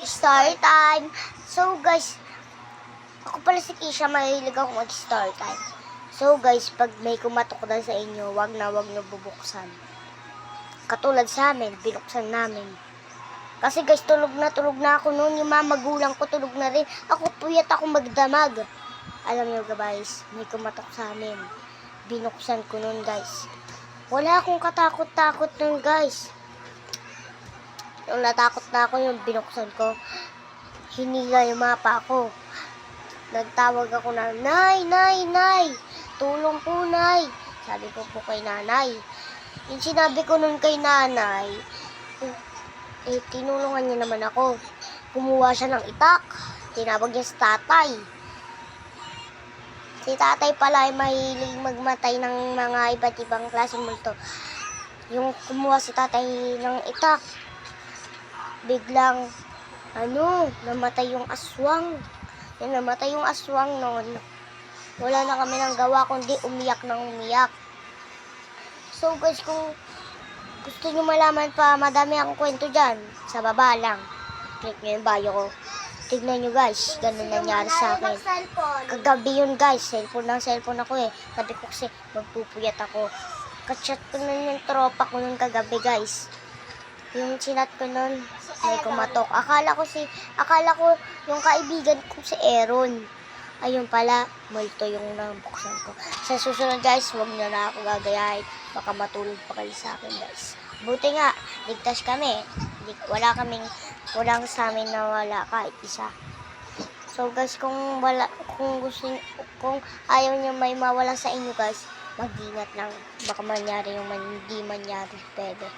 Story time. So guys, ako pala si Kisha, mahilig ako mag-story time. So guys, pag may kumatok na sa inyo, wag na bubuksan. Katulad sa amin, binuksan namin. Kasi guys, tulog na ako noon. Yung mga magulang ko tulog na rin. Ako puyat ako magdamag. Alam niyo guys, may kumatok sa amin. Binuksan ko noon guys. Wala akong katakot-takot noon guys. Nung natakot na ako, yung binuksan ko, hiniga yung mapa ko. Nagtawag ako na, Nay! Tulong po, Nay! Sabi ko po kay nanay. Yung sinabi ko nun kay nanay, tinulungan niya naman ako. Kumuha siya ng itak. Tinawag niya si tatay. Si tatay pala ay mahilig magmatay ng mga iba't ibang klaseng multo. Yung kumuha si tatay ng itak, biglang, namatay yung aswang. Namatay yung aswang noon. Wala na kami nang gawa kundi umiyak ng umiyak. So guys, kung gusto nyo malaman pa, madami akong kwento dyan. Sa baba lang. Click nyo yung bio ko. Tignan nyo guys, ganun nangyari sa akin. Kagabi yun guys, cellphone ako eh. Sabi ko kasi, magpupuyat ako. Kachat ko nun yung tropa ko nun kagabi guys. Yung chinat ko nun, may kumatok. Akala ko yung kaibigan ko si Aaron. Ayun pala, multo yung nabuksan ko. Sa susunod guys, huwag na ako gagayahin. Baka matulog pa kayo sa akin guys. Buti nga, ligtas kami. Walang sa amin na wala kahit isa. So guys, kung ayaw niyo may mawala sa inyo guys, mag-ingat lang. Baka mangyari yung hindi mangyari. Pwede.